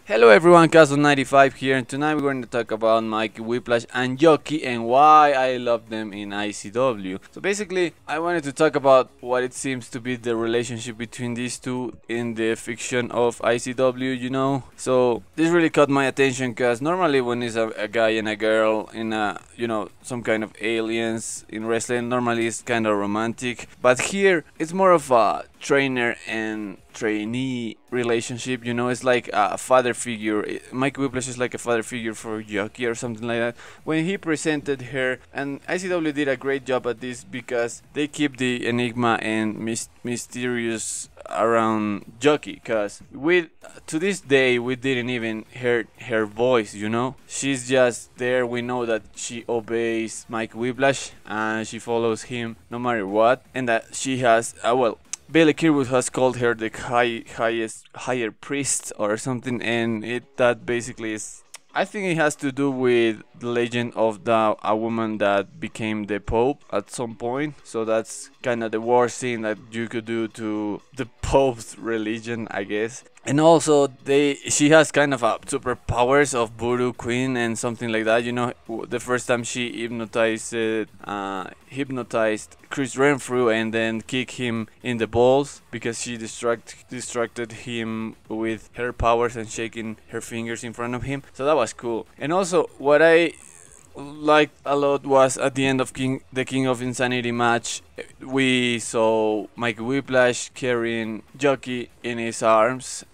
Hello everyone, Castle95 here, and tonight we're going to talk about Mikey Whiplash and Jokey and why I love them in ICW. So basically, I wanted to talk about what it seems to be the relationship between these two in the fiction of ICW, you know. So this really caught my attention because normally when it's a guy and a girl in a, some kind of aliens in wrestling, normally it's kind of romantic. But here, it's more of a trainer and trainee relationship, it's like a father figure. Mike Whiplash is like a father figure for Jokey or something like that. When he presented her, and ICW did a great job at this because they keep the enigma and mysterious around Jokey, because to this day we didn't even hear her voice, she's just there. We know that she obeys Mike Whiplash and she follows him no matter what, and that she has Bailey Kirwood has called her the higher priest or something, and that basically is, I think it has to do with the legend of a woman that became the Pope at some point. So that's kind of the worst thing that you could do to the Pope's religion, I guess. And also, she has kind of a superpowers of Voodoo Queen and something like that. The first time she hypnotized Chris Renfrew and then kicked him in the balls because she distracted him with her powers and shaking her fingers in front of him. So that was cool. And also, what I liked a lot was at the end of the King of Insanity match, we saw Mike Whiplash carrying Jokey in his arms,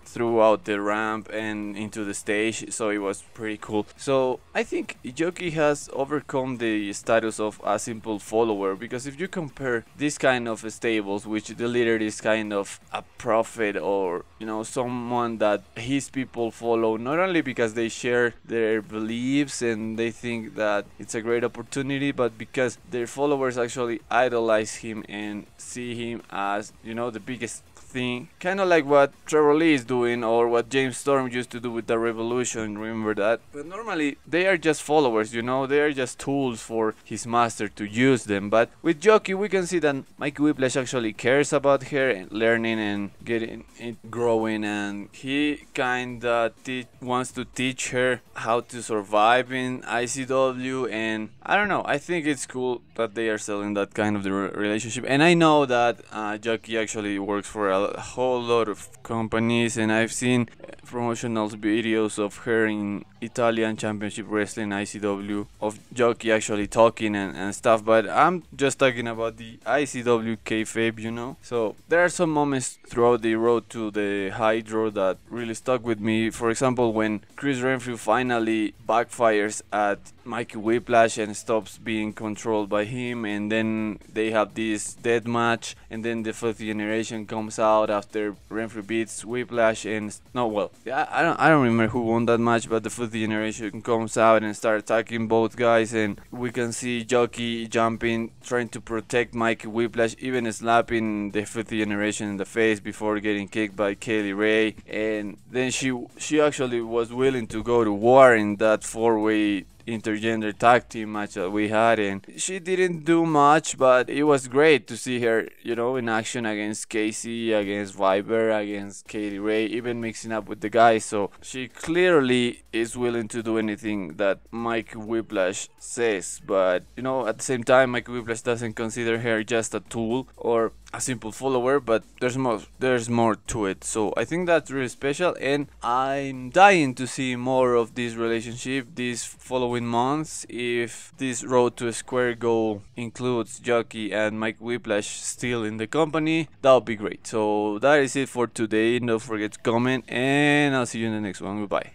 throughout the ramp and into the stage, so it was pretty cool. So I think Jokey has overcome the status of a simple follower, because if you compare this kind of stables, which the leader is kind of a prophet or someone that his people follow, not only because they share their beliefs and they think that it's a great opportunity, but because their followers actually idolize him and see him as the biggest thing, kind of like what Trevor Lee is doing or what James Storm used to do with the Revolution, remember that? But normally they are just followers, they are just tools for his master to use them. But with Jokey we can see that Mike Whiplash actually cares about her and learning and getting it growing, and he kinda wants to teach her how to survive in ICW, and I don't know, I think it's cool that they are selling that kind of the relationship. And I know that Jokey actually works for a whole lot of companies, and I've seen promotional videos of her in Italian Championship Wrestling ICW of Jokey actually talking and stuff, but I'm just talking about the ICW kayfabe, So there are some moments throughout the road to the Hydro that really stuck with me. For example, when Chris Renfrew finally backfires at Mikey Whiplash and stops being controlled by him, and then they have this death match, and then the Fifth Generation comes out after Renfrew beats Whiplash, and I don't remember who won that match, but the Fifth Generation comes out and start attacking both guys, and we can see Jokey jumping, trying to protect Mikey Whiplash, even slapping the Fifth Generation in the face before getting kicked by Kaylee Ray. And then she actually was willing to go to war in that four-way intergender tag team match that we had, and she didn't do much, but it was great to see her, in action against Casey, against Viber, against Kaylee Ray, even mixing up with the guys. So she clearly is willing to do anything that Mike Whiplash says, but at the same time, Mike Whiplash doesn't consider her just a tool or a simple follower, but there's more to it. So I think that's really special, and I'm dying to see more of this relationship these following months. If this road to a square goal includes Jokey and Mike Whiplash still in the company, that would be great. So that is it for today. Don't forget to comment, and I'll see you in the next one. Goodbye.